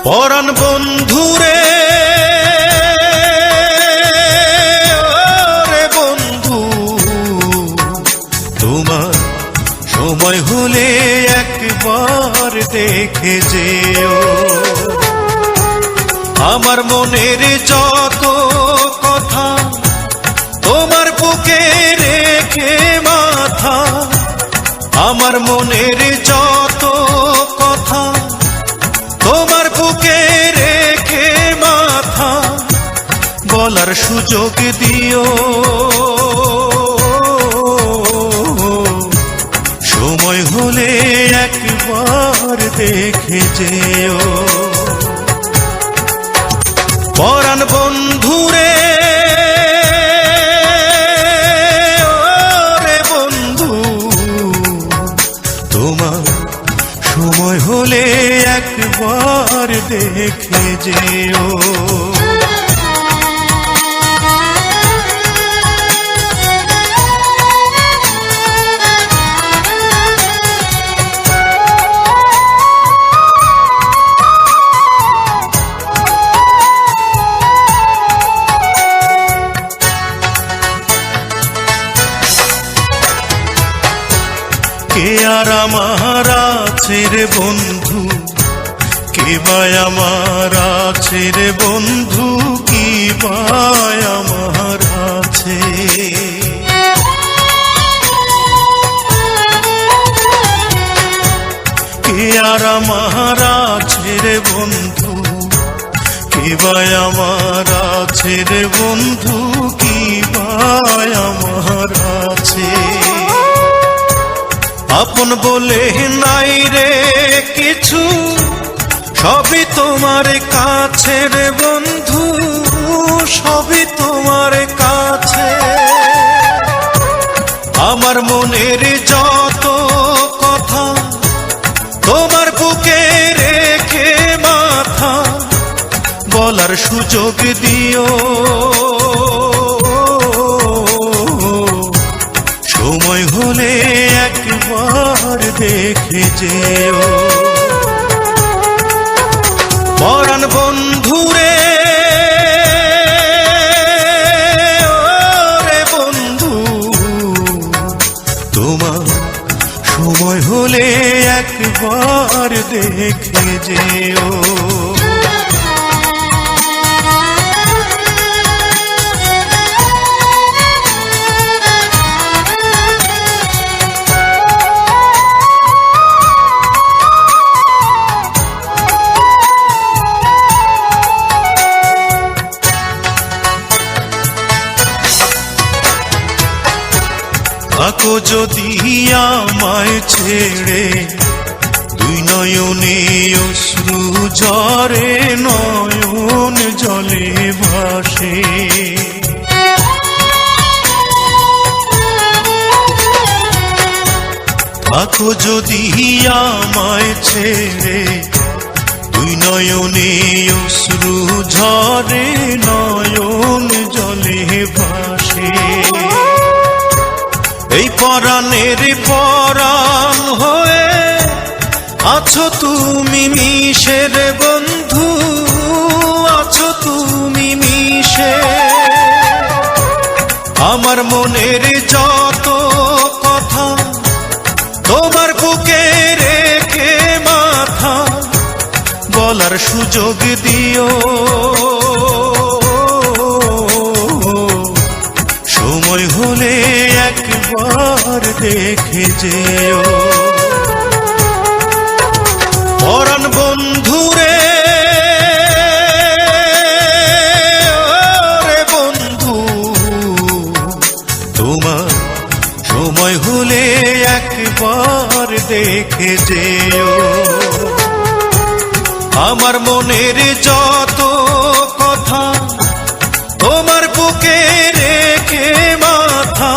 পরাণ বন্ধুরে ওরে বন্ধু, তোমার সময় হলে একবার দেখে যেও। আমার মনের যত কথা তোমার বুকে রেখে মাথা, আমার মনের যত কথা তোমার বুকে রেখে মাথা, বলার সুযোগ দিও। সময় হলে একবার দেখে যেও। পরাণ বন্ধুরে ওরে বন্ধু, তোমার সময় হলে একবার দেখে যেও। কে আর আমার আছে রে বন্ধু, কে ভাই আমার আছে রে বন্ধু, কি ভাই আমার আছে। কে আর আমার আছে রে বন্ধু, কে ভাই আমার আছে রে বন্ধু, কি ভাই আমার আছে। আপন বলে নাই রে কিছু, সবই তোমার কাছে রে বন্ধু, সবই তোমার কাছে। আমার মনের যত কথা তোমার বুকে রেখে মাথা, বলার সুযোগ দিও। সময় হলে একবার দেখে যেও। পরাণ বন্ধুরে ওরে বন্ধু, তোমার সময় হলে একবার দেখে যেও। থাকো যদি আমায় ছেড়ে, দুই নয়নে অশ্রু ঝরে, নয়ন জলে ভাসে। থাকো যদি আমায় ছেড়ে, দুই নয়নে অশ্রু ঝরে, নয়ন জলে ভাসে। এই পরাণের পরাণ হয়ে আছো তুমি মিশে রে বন্ধু, আছো তুমি মিশে। আমার মনের যত কথা তোমার বুকে রেখে মাথা, বলার সুযোগ দিও। সময় হলে একবার দেখে যেও। পরাণ বন্ধুরে ওরে বন্ধু, তোমার সময় হলে একবার দেখে যেও। আমার মনের যত কথা তোমার বুকে রেখে মাথা,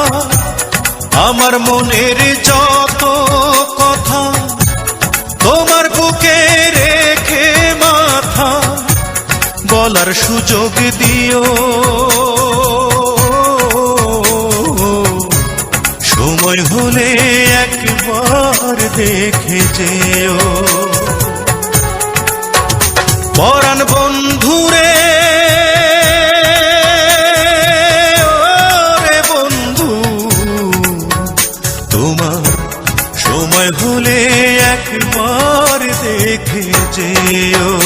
আমার মনের যত কথা তোমার বুকে রেখে মাথা, বলার সুযোগ দিও। সময় হলে একবার দেখে যেও। পরাণ বন্ধুরে ওরে বন্ধু, তোমার সময় হলে একবার দেখে যেও।